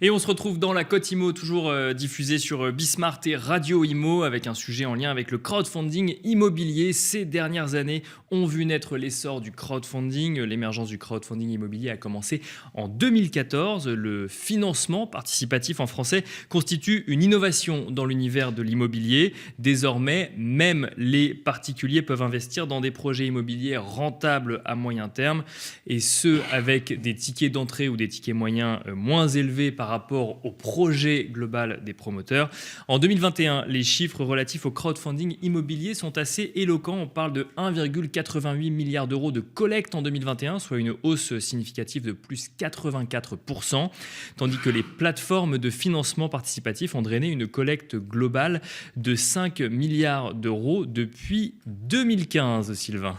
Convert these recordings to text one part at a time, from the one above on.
Et on se retrouve dans la Côte Imo, toujours diffusée sur Bismart et Radio Imo, avec un sujet en lien avec le crowdfunding immobilier. Ces dernières années ont vu naître l'essor du crowdfunding. L'émergence du crowdfunding immobilier a commencé en 2014. Le financement participatif en français constitue une innovation dans l'univers de l'immobilier. Désormais, même les particuliers peuvent investir dans des projets immobiliers rentables à moyen terme, et ce, avec des tickets d'entrée ou des tickets moyens moins élevés par rapport au projet global des promoteurs. En 2021, les chiffres relatifs au crowdfunding immobilier sont assez éloquents. On parle de 1,88 milliard d'euros de collecte en 2021, soit une hausse significative de plus 84%, tandis que les plateformes de financement participatif ont drainé une collecte globale de 5 milliards d'euros depuis 2015, Sylvain.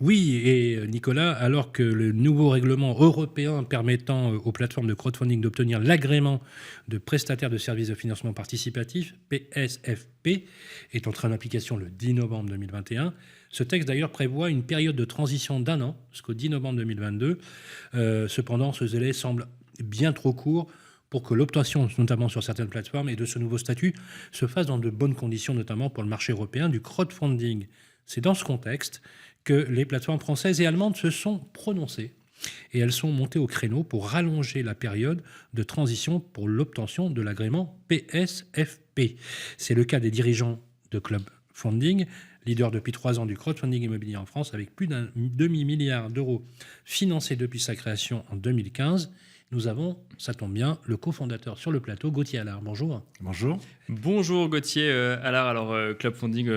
Oui, et Nicolas, alors que le nouveau règlement européen permettant aux plateformes de crowdfunding d'obtenir l'agrément de prestataires de services de financement participatif, PSFP, est entré en application le 10 novembre 2021. Ce texte d'ailleurs prévoit une période de transition d'un an, jusqu'au 10 novembre 2022. Cependant, ce délai semble bien trop court pour que l'obtention, notamment sur certaines plateformes, et de ce nouveau statut se fasse dans de bonnes conditions, notamment pour le marché européen du crowdfunding. C'est dans ce contexte que les plateformes françaises et allemandes se sont prononcées. Et elles sont montées au créneau pour rallonger la période de transition pour l'obtention de l'agrément PSFP. C'est le cas des dirigeants de Club Funding, leader depuis 3 ans du crowdfunding immobilier en France, avec plus d'un demi-milliard d'euros financés depuis sa création en 2015. Nous avons, ça tombe bien, le cofondateur sur le plateau, Gauthier Allard. Bonjour. Bonjour. Bonjour Gauthier Allard. Alors Club Funding,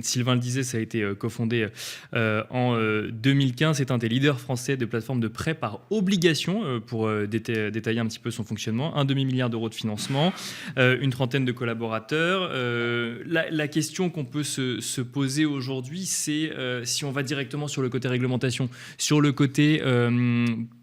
Sylvain le disait, ça a été cofondé en 2015. C'est un des leaders français de plateformes de prêt par obligation, pour détailler un petit peu son fonctionnement. 1 demi-milliard d'euros de financement, une trentaine de collaborateurs. La question qu'on peut se poser aujourd'hui, c'est si on va directement sur le côté réglementation, sur le côté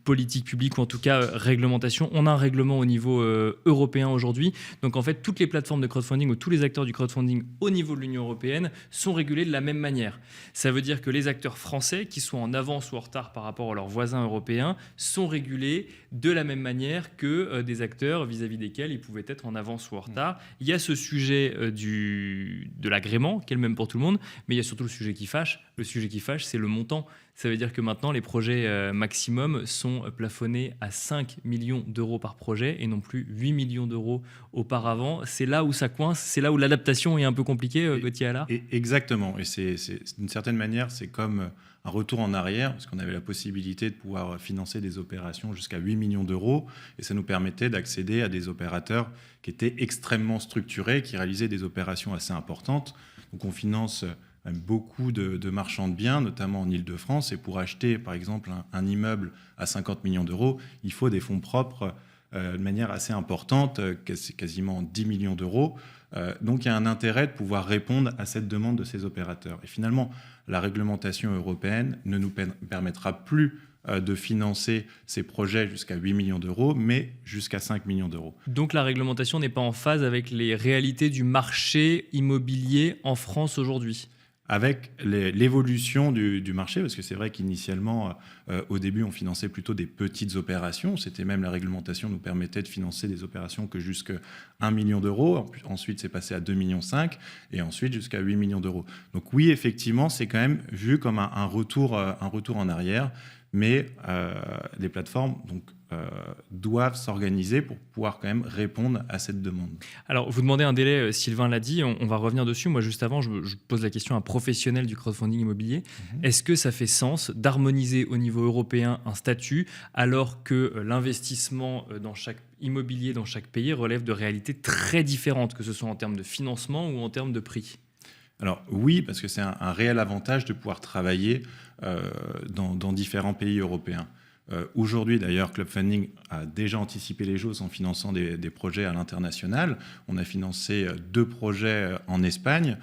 politique publique, ou en tout cas réglementation. On a un règlement au niveau européen aujourd'hui. Donc en fait, toutes les plateformes de crowdfunding ou tous les acteurs du crowdfunding au niveau de l'Union européenne sont régulés de la même manière. Ça veut dire que les acteurs français, qui soient en avance ou en retard par rapport à leurs voisins européens, sont régulés de la même manière que des acteurs vis-à-vis desquels ils pouvaient être en avance ou en retard. Il y a ce sujet de l'agrément, qui est le même pour tout le monde, mais il y a surtout le sujet qui fâche. Le sujet qui fâche, c'est le montant. Ça veut dire que maintenant, les projets maximum sont plafonnés à 5 millions d'euros par projet et non plus 8 millions d'euros auparavant. C'est là où ça coince, c'est là où l'adaptation est un peu compliquée, Gauthier Allard. Exactement. Et c'est d'une certaine manière, c'est comme un retour en arrière, parce qu'on avait la possibilité de pouvoir financer des opérations jusqu'à 8 millions d'euros, et ça nous permettait d'accéder à des opérateurs qui étaient extrêmement structurés, qui réalisaient des opérations assez importantes. Donc on finance beaucoup de marchands de biens, notamment en Île-de-France. Et pour acheter, par exemple, un immeuble à 50 millions d'euros, il faut des fonds propres de manière assez importante, quasiment 10 millions d'euros. Donc il y a un intérêt de pouvoir répondre à cette demande de ces opérateurs. Et finalement, la réglementation européenne ne nous permettra plus de financer ces projets jusqu'à 8 millions d'euros, mais jusqu'à 5 millions d'euros. Donc la réglementation n'est pas en phase avec les réalités du marché immobilier en France aujourd'hui? Avec l'évolution du marché, parce que c'est vrai qu'initialement, au début, on finançait plutôt des petites opérations. C'était même la réglementation nous permettait de financer des opérations que jusqu'à 1 million d'euros. Ensuite, c'est passé à 2,5 millions et ensuite jusqu'à 8 millions d'euros. Donc oui, effectivement, c'est quand même vu comme un retour en arrière. Mais les plateformes doivent s'organiser pour pouvoir quand même répondre à cette demande. Alors, vous demandez un délai, Sylvain l'a dit, on va revenir dessus. Moi, juste avant, je pose la question à un professionnel du crowdfunding immobilier. Est-ce que ça fait sens d'harmoniser au niveau européen un statut alors que l'investissement dans chaque immobilier, dans chaque pays, relève de réalités très différentes, que ce soit en termes de financement ou en termes de prix ? Alors oui, parce que c'est un réel avantage de pouvoir travailler dans différents pays européens. Aujourd'hui, d'ailleurs, Club Funding a déjà anticipé les choses en finançant des projets à l'international. On a financé 2 projets en Espagne.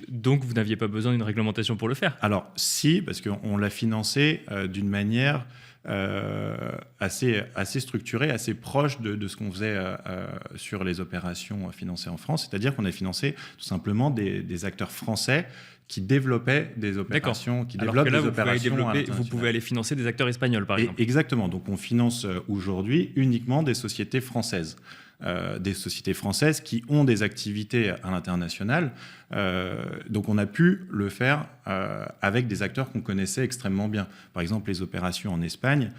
Donc, vous n'aviez pas besoin d'une réglementation pour le faire? Alors, si, parce qu'on l'a financé d'une manière assez structuré, assez proche de ce qu'on faisait sur les opérations financées en France. C'est-à-dire qu'on a financé tout simplement des acteurs français qui développaient des opérations, qui Alors développent que là, des opérations. vous pouvez aller financer des acteurs espagnols, par exemple. Exactement. Donc, on finance aujourd'hui uniquement des sociétés françaises. Des sociétés françaises qui ont des activités à l'international. Donc, on a pu le faire avec des acteurs qu'on connaissait extrêmement bien. Par exemple, les opérations en Espagne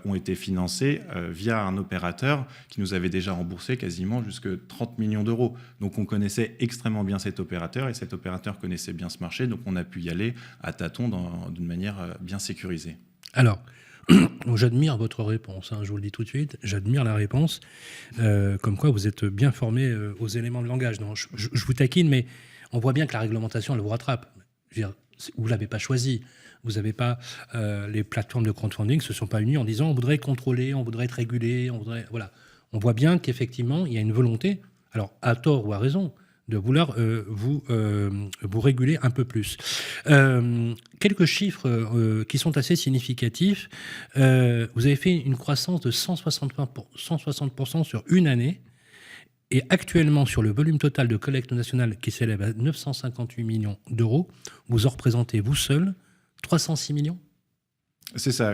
ont été financées via un opérateur qui nous avait déjà remboursé quasiment jusque 30 millions d'euros. Donc, on connaissait extrêmement bien cet opérateur et cet opérateur connaissait bien ce marché. Donc, on a pu y aller à tâtons d'une manière bien sécurisée. Alors, j'admire votre réponse, je vous le dis tout de suite, j'admire la réponse, comme quoi vous êtes bien formé aux éléments de langage. Donc, je vous taquine, mais on voit bien que la réglementation, elle vous rattrape. Je veux dire, vous ne l'avez pas choisi. Vous n'avez pas les plateformes de crowdfunding ne se sont pas unies en disant on voudrait contrôler, on voudrait être régulé, voilà. On voit bien qu'effectivement, il y a une volonté, alors à tort ou à raison, de vouloir vous réguler un peu plus. Quelques chiffres qui sont assez significatifs. Vous avez fait une croissance de 160% sur une année. Et actuellement, sur le volume total de collecte nationale qui s'élève à 958 millions d'euros, vous en représentez, vous seul, 306 millions ? C'est ça,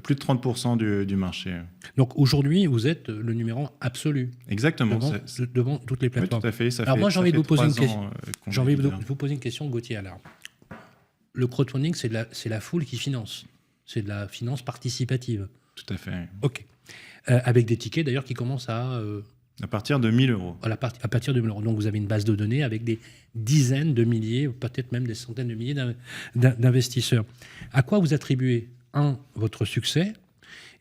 plus de 30% du marché. Donc aujourd'hui, vous êtes le numéro 1 absolu. Exactement. Devant toutes les plateformes. Oui, tout à fait. Alors moi, j'ai envie de vous poser une question. J'ai envie de vous poser une question, Gauthier Allard. Le crowdfunding, c'est la foule qui finance. C'est de la finance participative. Tout à fait. OK. Avec des tickets, d'ailleurs, qui commencent à partir de 1 000 euros. À partir de 1 000 euros. Donc vous avez une base de données avec des dizaines de milliers, peut-être même des centaines de milliers d'investisseurs. À quoi vous attribuez votre succès,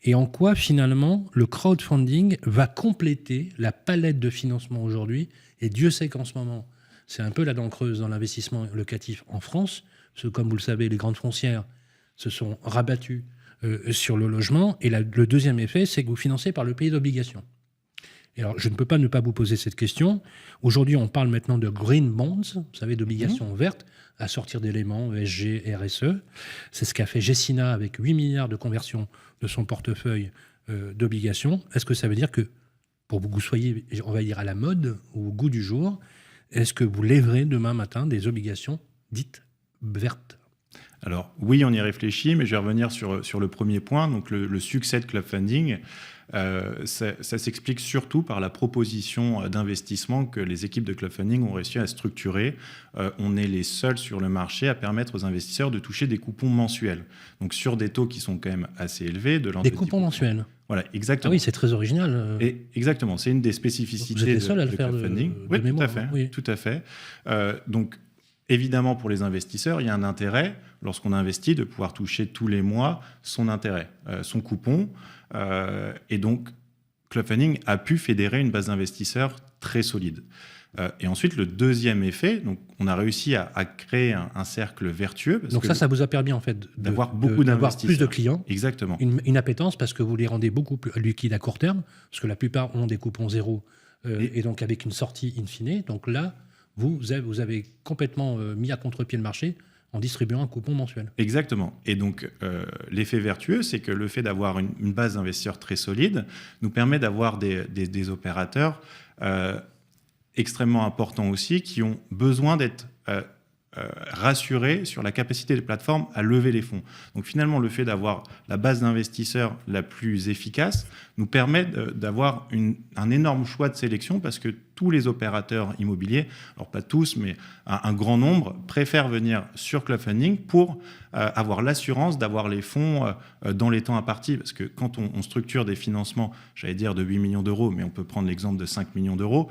et en quoi finalement le crowdfunding va compléter la palette de financement aujourd'hui. Et Dieu sait qu'en ce moment, c'est un peu la dent creuse dans l'investissement locatif en France, parce que comme vous le savez, les grandes foncières se sont rabattues sur le logement, et le deuxième effet, c'est que vous financez par le pays d'obligation. Et alors, je ne peux pas ne pas vous poser cette question. Aujourd'hui, on parle maintenant de green bonds, vous savez, d'obligations vertes, à sortir d'éléments ESG, RSE. C'est ce qu'a fait Gecina avec 8 milliards de conversion de son portefeuille d'obligations. Est-ce que ça veut dire que, pour que vous soyez, on va dire, à la mode ou au goût du jour, est-ce que vous lèverez demain matin des obligations dites vertes ? Alors oui, on y réfléchit, mais je vais revenir sur le premier point, donc le succès de Club Funding. Ça s'explique surtout par la proposition d'investissement que les équipes de Club Funding ont réussi à structurer. On est les seuls sur le marché à permettre aux investisseurs de toucher des coupons mensuels. Donc sur des taux qui sont quand même assez élevés. Des coupons mensuels. Voilà, exactement. Ah oui, c'est très original. Et exactement, c'est une des spécificités Vous êtes les seuls à le de faire Club Funding. de Oui, mémoire, tout à fait. Oui. Tout à fait. Donc évidemment, pour les investisseurs, il y a un intérêt, lorsqu'on investit, de pouvoir toucher tous les mois son intérêt, son coupon. Et donc, Club Funding a pu fédérer une base d'investisseurs très solide. Et ensuite, le deuxième effet, donc on a réussi à créer un cercle vertueux. Donc ça vous a permis en fait d'avoir beaucoup d'investisseurs. Plus de clients. Exactement. Une appétence parce que vous les rendez beaucoup plus liquides à court terme, parce que la plupart ont des coupons zéro, et donc avec une sortie in fine. Donc là, vous avez complètement mis à contre-pied le marché en distribuant un coupon mensuel. Exactement. Et donc, l'effet vertueux, c'est que le fait d'avoir une base d'investisseurs très solide nous permet d'avoir des opérateurs extrêmement importants aussi, qui ont besoin d'être rassurés sur la capacité des plateformes à lever les fonds. Donc finalement, le fait d'avoir la base d'investisseurs la plus efficace nous permet d'avoir un énorme choix de sélection, parce que tous les opérateurs immobiliers, alors pas tous, mais un grand nombre, préfèrent venir sur Club Funding pour avoir l'assurance d'avoir les fonds dans les temps impartis. Parce que quand on structure des financements, j'allais dire de 8 millions d'euros, mais on peut prendre l'exemple de 5 millions d'euros,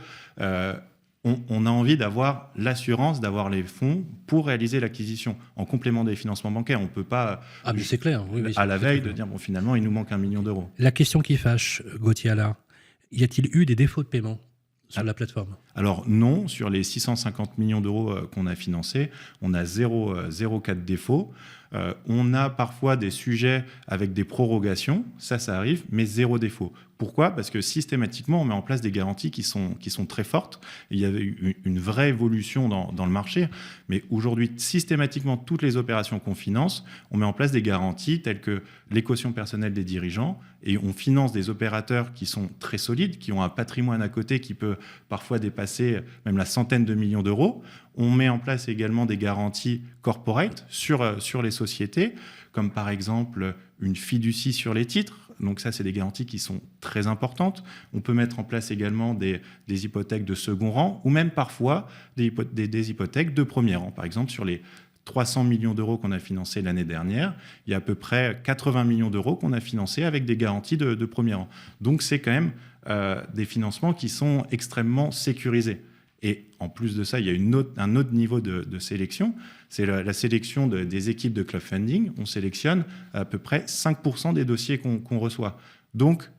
on a envie d'avoir l'assurance d'avoir les fonds pour réaliser l'acquisition en complément des financements bancaires. On ne peut pas, mais c'est clair, à la veille, de dire bon, finalement, il nous manque 1 million d'euros. La question qui fâche, Gauthier Allard, y a-t-il eu des défauts de paiement sur la plateforme. Alors non, sur les 650 millions d'euros qu'on a financés, on a zéro cas de défaut. On a parfois des sujets avec des prorogations, ça arrive, mais zéro défaut. Pourquoi ? Parce que systématiquement, on met en place des garanties qui sont très fortes. Il y avait eu une vraie évolution dans le marché, mais aujourd'hui, systématiquement, toutes les opérations qu'on finance, on met en place des garanties telles que les cautions personnelles des dirigeants, et on finance des opérateurs qui sont très solides, qui ont un patrimoine à côté qui peut parfois dépasser même la centaine de millions d'euros. On met en place également des garanties corporate sur les sociétés, comme par exemple une fiducie sur les titres. Donc ça, c'est des garanties qui sont très importantes. On peut mettre en place également des hypothèques de second rang, ou même parfois des hypothèques de premier rang. Par exemple, sur les 300 millions d'euros qu'on a financés l'année dernière, il y a à peu près 80 millions d'euros qu'on a financés avec des garanties de premier rang. Donc c'est quand même des financements qui sont extrêmement sécurisés. Et en plus de ça, il y a un autre niveau de sélection, c'est la sélection des équipes de club funding. On sélectionne à peu près 5% des dossiers qu'on reçoit. Donc,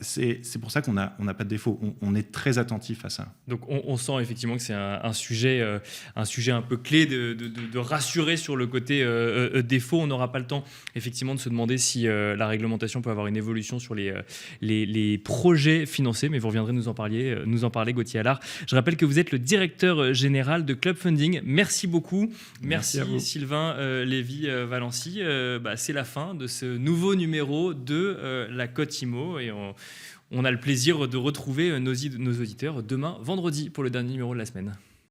c'est pour ça qu'on n'a pas de défaut. On est très attentif à ça. Donc, on sent effectivement que c'est un sujet un peu clé de rassurer sur le côté défaut. On n'aura pas le temps, effectivement, de se demander si la réglementation peut avoir une évolution sur les projets financés. Mais vous reviendrez nous en parler, Gauthier Allard. Je rappelle que vous êtes le directeur général de Club Funding. Merci beaucoup. Merci Sylvain Lévy-Valency. C'est la fin de ce nouveau numéro de la Cote IMO. Et on a le plaisir de retrouver nos auditeurs demain, vendredi, pour le dernier numéro de la semaine.